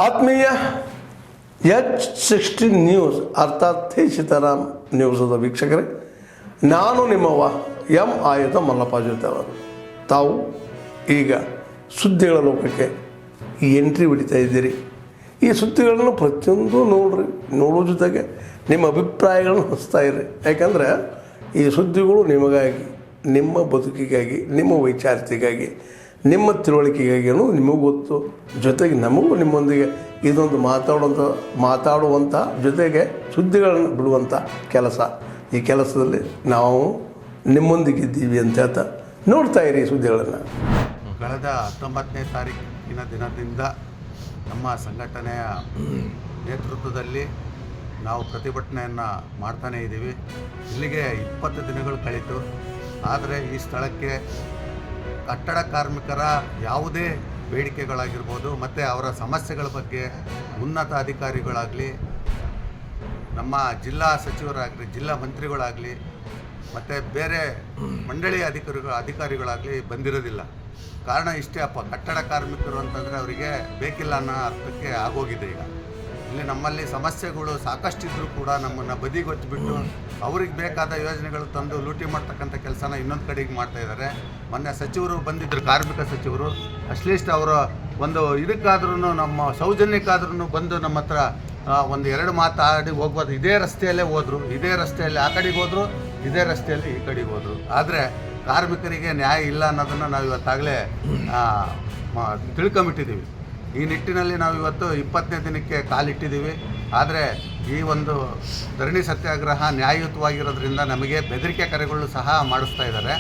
ಆತ್ಮೀಯ H16 news ಅರ್ಥಾತ್ ಸೀತಾರಾಮ್ ನ್ಯೂಸದ ವೀಕ್ಷಕರೇ, ನಾನು ನಿಮ್ಮವ ಎಂ ಆಯುಧ ಮಲ್ಲಪ್ಪ ಜೊತೆವರು. ತಾವು ಈಗ ಸುದ್ದಿಗಳ ಲೋಕಕ್ಕೆ ಎಂಟ್ರಿ ಹೊಡಿತಾ ಇದ್ದೀರಿ. ಈ ಸುದ್ದಿಗಳನ್ನು ಪ್ರತಿಯೊಂದು ನೋಡೋ ಜೊತೆಗೆ ನಿಮ್ಮ ಅಭಿಪ್ರಾಯಗಳನ್ನು ಹಂಚ್ತಾ ಇರ್ರಿ. ಯಾಕಂದರೆ ಈ ಸುದ್ದಿಗಳು ನಿಮಗಾಗಿ, ನಿಮ್ಮ ಬದುಕಿಗಾಗಿ, ನಿಮ್ಮ ವೈಚಾರಿಕೆಗಾಗಿ, ನಿಮ್ಮ ತಿಳುವಳಿಕೆಗಾಗಿ ಅನ್ನೋದು ನಿಮಗೂ ಗೊತ್ತು. ಜೊತೆಗೆ ನಮಗೂ ನಿಮ್ಮೊಂದಿಗೆ ಇದೊಂದು ಮಾತಾಡುವಂಥ ಜೊತೆಗೆ ಸುದ್ದಿಗಳನ್ನು ಬಿಡುವಂಥ ಕೆಲಸ. ಈ ಕೆಲಸದಲ್ಲಿ ನಾವು ನಿಮ್ಮೊಂದಿಗಿದ್ದೀವಿ ಅಂತ ಹೇಳ್ತಾ ನೋಡ್ತಾ ಇರಿ ಸುದ್ದಿಗಳನ್ನು. ಕಳೆದ 19ನೇ ತಾರೀಕಿನ ದಿನದಿಂದ ನಮ್ಮ ಸಂಘಟನೆಯ ನೇತೃತ್ವದಲ್ಲಿ ನಾವು ಪ್ರತಿಭಟನೆಯನ್ನು ಮಾಡ್ತಾನೇ ಇದ್ದೀವಿ. ಇಲ್ಲಿಗೆ 20 ದಿನಗಳು ಕಳೀತು. ಆದರೆ ಈ ಸ್ಥಳಕ್ಕೆ ಕಟ್ಟಡ ಕಾರ್ಮಿಕರ ಯಾವುದೇ ಬೇಡಿಕೆಗಳಾಗಿರ್ಬೋದು ಮತ್ತು ಅವರ ಸಮಸ್ಯೆಗಳ ಬಗ್ಗೆ ಉನ್ನತ ಅಧಿಕಾರಿಗಳಾಗಲಿ, ನಮ್ಮ ಜಿಲ್ಲಾ ಸಚಿವರಾಗಲಿ, ಜಿಲ್ಲಾ ಮಂತ್ರಿಗಳಾಗಲಿ ಮತ್ತು ಬೇರೆ ಮಂಡಳಿ ಅಧಿಕಾರಿಗಳಾಗಲಿ ಬಂದಿರೋದಿಲ್ಲ. ಕಾರಣ ಇಷ್ಟೇ ಅಪ್ಪ, ಕಟ್ಟಡ ಕಾರ್ಮಿಕರು ಅಂತಂದರೆ ಅವರಿಗೆ ಬೇಕಿಲ್ಲ ಅನ್ನೋ ಅರ್ಥಕ್ಕೆ ಆಗೋಗಿದೆ. ಈಗ ಇಲ್ಲಿ ನಮ್ಮಲ್ಲಿ ಸಮಸ್ಯೆಗಳು ಸಾಕಷ್ಟಿದ್ದರೂ ಕೂಡ ನಮ್ಮನ್ನು ಬದಿಗೊತ್ತಿಬಿಟ್ಟು ಅವ್ರಿಗೆ ಬೇಕಾದ ಯೋಜನೆಗಳು ತಂದು ಲೂಟಿ ಮಾಡ್ತಕ್ಕಂಥ ಕೆಲಸನ ಇನ್ನೊಂದು ಕಡೆಗೆ ಮಾಡ್ತಾಯಿದ್ದಾರೆ. ಮೊನ್ನೆ ಸಚಿವರು ಬಂದಿದ್ದರು, ಕಾರ್ಮಿಕ ಸಚಿವರು. ಅಟ್ಲೀಸ್ಟ್ ಅವರು ಒಂದು ಇದಕ್ಕಾದ್ರೂ, ನಮ್ಮ ಸೌಜನ್ಯಕ್ಕಾದ್ರೂ ಬಂದು ನಮ್ಮ ಹತ್ರ ಒಂದು 2 ಮಾತಾಡಿ ಹೋಗ್ಬೋದು. ಇದೇ ರಸ್ತೆಯಲ್ಲೇ ಹೋದರು, ಇದೇ ರಸ್ತೆಯಲ್ಲಿ ಆ ಕಡೆಗೆ ಹೋದರು, ಇದೇ ರಸ್ತೆಯಲ್ಲಿ ಈ ಕಡೆಗೆ ಹೋದರು. ಆದರೆ ಕಾರ್ಮಿಕರಿಗೆ ನ್ಯಾಯ ಇಲ್ಲ ಅನ್ನೋದನ್ನು ನಾವು ಇವತ್ತಾಗಲೇ ತಿಳ್ಕೊಂಬಿಟ್ಟಿದ್ದೀವಿ. ಈ ನಿಟ್ಟಿನಲ್ಲಿ ನಾವು ಇವತ್ತು 20ನೇ ದಿನಕ್ಕೆ ಕಾಲಿಟ್ಟಿದ್ದೀವಿ. ಆದರೆ ಈ ಒಂದು ಧರಣಿ ಸತ್ಯಾಗ್ರಹ ನ್ಯಾಯಯುತವಾಗಿರೋದ್ರಿಂದ ನಮಗೆ ಬೆದರಿಕೆ ಕರೆಗಳು ಸಹ ಮಾಡಿಸ್ತಾ ಇದ್ದಾರೆ.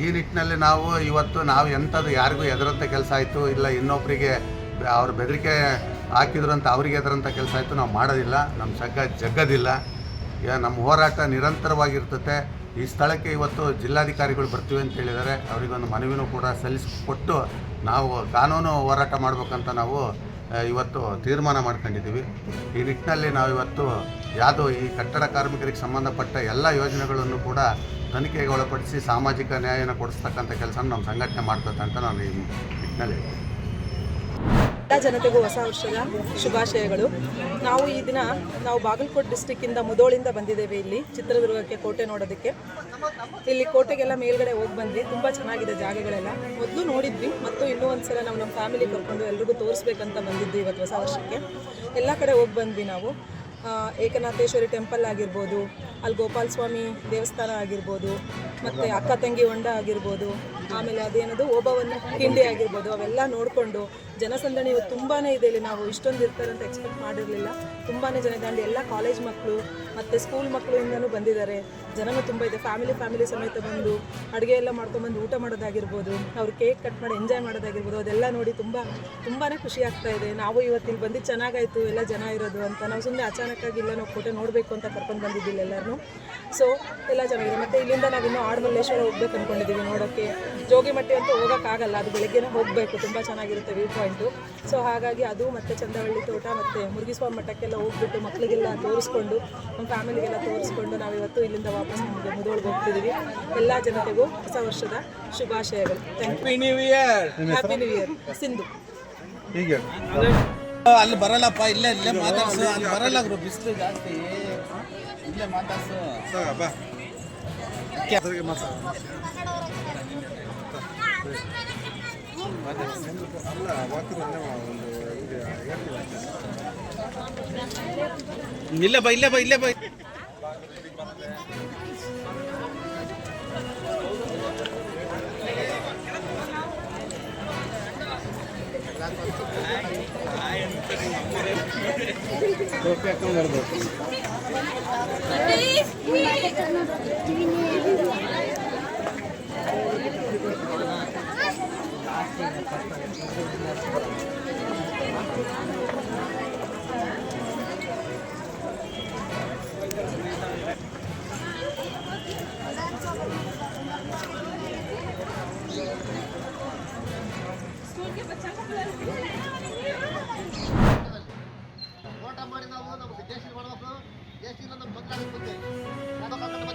ಈ ನಿಟ್ಟಿನಲ್ಲಿ ನಾವು ಎಂಥದ್ದು ಯಾರಿಗೂ ಎದರಂಥ ಕೆಲಸ ಆಯಿತು, ಇಲ್ಲ ಇನ್ನೊಬ್ಬರಿಗೆ ಅವ್ರು ಬೆದರಿಕೆ ಹಾಕಿದ್ರು ಅಂತ ಅವರಿಗೆ ಎದರಂಥ ಕೆಲಸ ಆಯಿತು ನಾವು ಮಾಡೋದಿಲ್ಲ. ನಮ್ಮ ಜಗ್ಗದಿಲ್ಲ. ನಮ್ಮ ಹೋರಾಟ ನಿರಂತರವಾಗಿರ್ತದೆ. ಈ ಸ್ಥಳಕ್ಕೆ ಇವತ್ತು ಜಿಲ್ಲಾಧಿಕಾರಿಗಳು ಬರ್ತೀವಿ ಅಂತ ಹೇಳಿದ್ದಾರೆ. ಅವರಿಗೊಂದು ಮನವಿನೂ ಕೂಡ ಸಲ್ಲಿಸಿಕೊಟ್ಟು ನಾವು ಕಾನೂನು ಹೋರಾಟ ಮಾಡಬೇಕಂತ ನಾವು ಇವತ್ತು ತೀರ್ಮಾನ ಮಾಡ್ಕೊಂಡಿದ್ದೀವಿ. ಈ ನಿಟ್ಟಿನಲ್ಲಿ ನಾವು ಇವತ್ತು ಈ ಕಟ್ಟಡ ಕಾರ್ಮಿಕರಿಗೆ ಸಂಬಂಧಪಟ್ಟ ಎಲ್ಲ ಯೋಜನೆಗಳನ್ನು ಕೂಡ ತನಿಖೆಗೆ ಒಳಪಡಿಸಿ ಸಾಮಾಜಿಕ ನ್ಯಾಯನ ಕೊಡಿಸ್ತಕ್ಕಂಥ ಕೆಲಸ ನಮ್ಮ ಸಂಘಟನೆ ಮಾಡ್ತದೆ ಅಂತ ನಾನು ಈ ನಿಟ್ಟಿನಲ್ಲಿ ಎಲ್ಲ ಜನತೆಗೂ ಹೊಸ ವರ್ಷದ ಶುಭಾಶಯಗಳು. ಈ ದಿನ ನಾವು ಬಾಗಲಕೋಟೆ ಡಿಸ್ಟಿಕ್ಕಿಂದ ಮುಧೋಳಿಂದ ಬಂದಿದ್ದೇವೆ ಇಲ್ಲಿ ಚಿತ್ರದುರ್ಗಕ್ಕೆ ಕೋಟೆ ನೋಡೋದಕ್ಕೆ. ಇಲ್ಲಿ ಕೋಟೆಗೆಲ್ಲ ಮೇಲ್ಗಡೆ ಹೋಗಿ ಬಂದ್ವಿ. ತುಂಬ ಚೆನ್ನಾಗಿದೆ ಜಾಗಗಳೆಲ್ಲ. ಮೊದಲು ನೋಡಿದ್ವಿ ಮತ್ತು ಇನ್ನೂ ಒಂದ್ಸಲ ನಮ್ಮ ಫ್ಯಾಮಿಲಿ ಕರ್ಕೊಂಡು ಎಲ್ರಿಗೂ ತೋರಿಸ್ಬೇಕಂತ ಬಂದಿದ್ವಿ. ಇವತ್ತು ಹೊಸ ವರ್ಷಕ್ಕೆ ಎಲ್ಲ ಕಡೆ ಹೋಗಿ ಬಂದ್ವಿ ನಾವು. ಏಕನಾಥೇಶ್ವರಿ ಟೆಂಪಲ್ ಆಗಿರ್ಬೋದು, ಅಲ್ಲಿ ಗೋಪಾಲ ಸ್ವಾಮಿ ದೇವಸ್ಥಾನ ಆಗಿರ್ಬೋದು, ಮತ್ತು ಅಕ್ಕ ತಂಗಿ ಹೊಂಡ ಆಗಿರ್ಬೋದು, ಆಮೇಲೆ ಅದೇನದು ಓಬವ್ವನ ಕಿಂಡಿ ಆಗಿರ್ಬೋದು, ಅವೆಲ್ಲ ನೋಡಿಕೊಂಡು ಜನಸಂದಣಿ ಇವತ್ತು ತುಂಬಾ ಇದೆ ಇಲ್ಲಿ. ನಾವು ಇಷ್ಟೊಂದು ಇರ್ತಾರೆ ಅಂತ ಎಕ್ಸ್ಪೆಕ್ಟ್ ಮಾಡಿರಲಿಲ್ಲ. ತುಂಬಾ ಜನ ಇದೆ. ಎಲ್ಲ ಕಾಲೇಜ್ ಮಕ್ಕಳು ಮತ್ತು ಸ್ಕೂಲ್ ಮಕ್ಕಳಿಂದನೂ ಬಂದಿದ್ದಾರೆ. ಜನನೂ ತುಂಬ ಇದೆ. ಫ್ಯಾಮಿಲಿ ಸಮೇತ ಬಂದು ಅಡುಗೆ ಎಲ್ಲ ಮಾಡ್ಕೊಂಡ್ಬಂದು ಊಟ ಮಾಡೋದಾಗಿರ್ಬೋದು, ಅವ್ರು ಕೇಕ್ ಕಟ್ ಮಾಡಿ ಎಂಜಾಯ್ ಮಾಡೋದಾಗಿರ್ಬೋದು, ಅದೆಲ್ಲ ನೋಡಿ ತುಂಬಾ ಖುಷಿ ಆಗ್ತಾ ಇದೆ. ನಾವು ಇವತ್ತು ಇಲ್ಲಿ ಬಂದು ಚೆನ್ನಾಗಾಯಿತು ಎಲ್ಲ ಜನ ಇರೋದು ಅಂತ. ನಾವು ಸುಮ್ಮನೆ ಅಚಾನಕ್ಕಾಗಿ ಇಲ್ಲ ನಾವು ಕೋಟೆ ನೋಡಬೇಕು ಅಂತ ಕರ್ಕೊಂಡು ಬಂದಿದ್ದಿಲ್ಲ ಎಲ್ಲರೂ. ಸೊ ಎಲ್ಲ ಚೆನ್ನಾಗಿದೆ. ಮತ್ತು ಇಲ್ಲಿಂದ ನಾವಿನ್ನೂ ಆಡಮಲ್ಲೇಶ್ವರ ಹೋಗ್ಬೇಕು ಅಂದ್ಕೊಂಡಿದ್ದೀವಿ ನೋಡೋಕ್ಕೆ. ಜೋಗಿಮಟ್ಟಿ ಅಂತೂ ಹೋಗೋಕ್ಕಾಗಲ್ಲ, ಅದು ಬೆಳಗ್ಗೆನೇ ಹೋಗಬೇಕು. ತುಂಬ ಚೆನ್ನಾಗಿರುತ್ತೆ ವ್ಯೂ ಪಾಯಿಂಟು. ಸೊ ಹಾಗಾಗಿ ಅದು ಮತ್ತು ಚಂದವಳ್ಳಿ ತೋಟ ಮತ್ತು ಮುರುಘೀಸ್ವಾಮಿ ಮಠಕ್ಕೆಲ್ಲ ಹೋಗ್ಬಿಟ್ಟು ಮಕ್ಕಳಿಗೆಲ್ಲ ತೋರಿಸ್ಕೊಂಡು, ನಮ್ಮ ಫ್ಯಾಮಿಲಿಗೆಲ್ಲ ತೋರಿಸ್ಕೊಂಡು ನಾವಿವತ್ತು ಇಲ್ಲಿಂದ ವಾಪಸ್ ನಮಗೆ ಮುಧೋಳಿಗೆ ಹೋಗ್ತಿದ್ದೀವಿ. ಎಲ್ಲ ಜನತೆಗೂ ಹೊಸ ವರ್ಷದ ಶುಭಾಶಯಗಳು. Thank you. Happy new year. Sindhu ಹೀಗೆ ಅಲ್ಲಿ ಬರಲ್ಲಪ್ಪ, ಇಲ್ಲೇ ಮಾತಾಡ್ಸು. ಅಲ್ಲಿ ಬರಲ್ಲ ಗುರು, ಬಿಸಿಲು ಜಾಸ್ತಿ. ಇಲ್ಲೇ ಮಾತಾಡ್ಸು. ಇಲ್ಲೇ ಬೈ. ಓಟ ಮಾಡಿ ನಾವು ನಮ್ಮ ದೇಶಕ್ಕೆ ಮಾಡಬೇಕು. ದೇಶದಿಂದ ನಮ್ಮ ಬದಲಾಗುತ್ತೆ.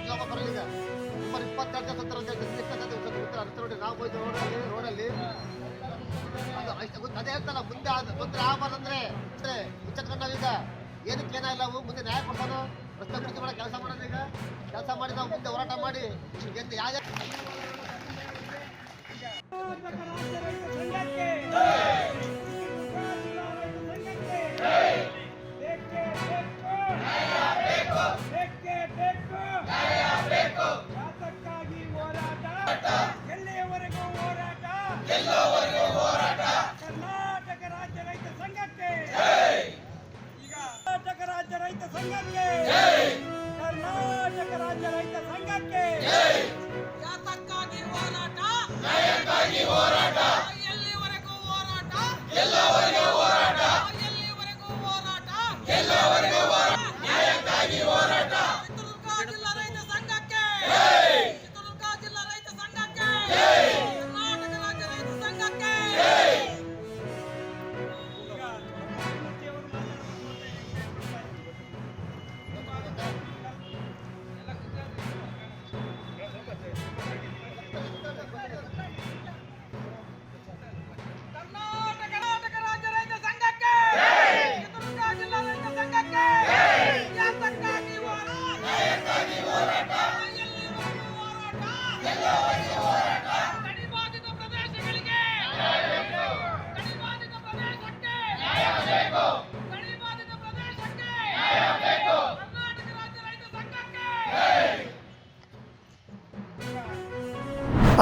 ಜಾಬ್ ಬರಲಿಲ್ಲ. 22 ಸತ್ತರ ನೋಡಿ ನಾವು ಹೋಯ್ತು ರೋಡಲ್ಲಿ ಅದು ಅದೇ ಹೇಳ್ತಲ್ಲ, ಮುಂದೆ ತೊಂದರೆ ಆಗಬಾರ್ದಂದ್ರೆ ಏನಕ್ಕೆ ಏನಾಗಿಲ್ಲ ಅವು ಮುಂದೆ ನ್ಯಾಯ ಕೊಡ್ತಾನೋ ರಸ್ತೆ ಬಿಡುಗಡೆ ಮಾಡೋ ಕೆಲಸ ಮಾಡೋದು ಈಗ ಕೆಲಸ ಮಾಡಿ ನಾವು ಮುಂದೆ ಹೋರಾಟ ಮಾಡಿ ಎಂದು ಯಾವ ಎಲ್ಲಿಯವರೆಗೂ ಹೋರಾಟ ಕರ್ನಾಟಕ ರಾಜ್ಯ ರೈತ ಸಂಘಕ್ಕೆ ಈಗ ಕರ್ನಾಟಕ ರಾಜ್ಯ ರೈತ ಸಂಘಕ್ಕೆ ಕರ್ನಾಟಕ ರಾಜ್ಯ ರೈತ ಸಂಘಕ್ಕೆ ಯಾತಕ್ಕಾಗಿ ಹೋರಾಟ ಎಲ್ಲಿವರೆಗೂ ಹೋರಾಟ ಎಲ್ಲಿವರೆಗೂ ಹೋರಾಟ ನ್ಯಾಯಕ್ಕಾಗಿ ಹೋರಾಟ ಚಿತ್ರದುರ್ಗ ಜಿಲ್ಲಾ ರೈತ ಸಂಘಕ್ಕೆ ಚಿತ್ರದುರ್ಗ ಜಿಲ್ಲಾ ರೈತ ಸಂಘಕ್ಕೆ ಕರ್ನಾಟಕ ರಾಜ್ಯ ರೈತ ಸಂಘಕ್ಕೆ ಕರ್ನಾಟಕ ರಾಜ್ಯ ರೈತ ಸಂಘಕ್ಕೆ ಚಿತ್ರದುರ್ಗ ಜಿಲ್ಲಾ ರೈತ ಸಂಘಕ್ಕೆ ಯಾತಕ್ಕಾಗಿ ಹೋರಾಟ ಎಲ್ಲಿವರೆಗೂ ಹೋರಾಟ ಗಡಿಬಾಧಿತ ಪ್ರದೇಶಗಳಿಗೆ ಗಡಿಬಾಧಿತ ಪ್ರದೇಶಕ್ಕೆ ಗಡಿಬಾಧಿತ ಪ್ರದೇಶಕ್ಕೆ ಕರ್ನಾಟಕ ರಾಜ್ಯ ರೈತ ಸಂಘಕ್ಕೆ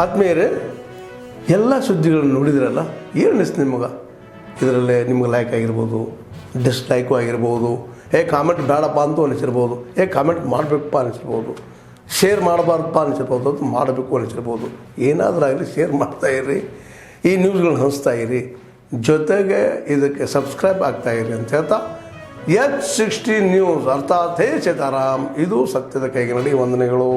ಆತ್ಮೀಯರೇ, ಎಲ್ಲ ಸುದ್ದಿಗಳನ್ನು ನೋಡಿದ್ರಲ್ಲ, ಏನು ಅನಿಸ್ತು ನಿಮಗೆ? ಇದರಲ್ಲೇ ನಿಮ್ಗೆ ಲೈಕ್ ಆಗಿರ್ಬೋದು, ಡಿಸ್ಲೈಕು ಆಗಿರ್ಬೋದು, ಕಾಮೆಂಟ್ ಬೇಡಪ್ಪ ಅಂತೂ ಅನಿಸಿರ್ಬೋದು, ಕಾಮೆಂಟ್ ಮಾಡಬೇಕಪ್ಪ ಅನಿಸಿರ್ಬೋದು, ಶೇರ್ ಮಾಡಬಾರ್ದಪ್ಪ ಅನಿಸಿರ್ಬೋದು, ಅದು ಮಾಡಬೇಕು ಅನಿಸಿರ್ಬೋದು. ಏನಾದರೂ ಆಗಲಿ ಶೇರ್ ಮಾಡ್ತಾಯಿರಿ, ಈ ನ್ಯೂಸ್ಗಳನ್ನ ಹಂಚ್ತಾ ಇರಿ, ಜೊತೆಗೆ ಇದಕ್ಕೆ ಸಬ್ಸ್ಕ್ರೈಬ್ ಆಗ್ತಾಯಿರಿ ಅಂತ ಹೇಳ್ತಾ H16 ನ್ಯೂಸ್ ಅರ್ಥಾತ್ ಹೇ ಸೀತಾರಾಮ್, ಇದು ಸತ್ಯದ ಕೈಗೆ ನಡಿ. ವಂದನೆಗಳು.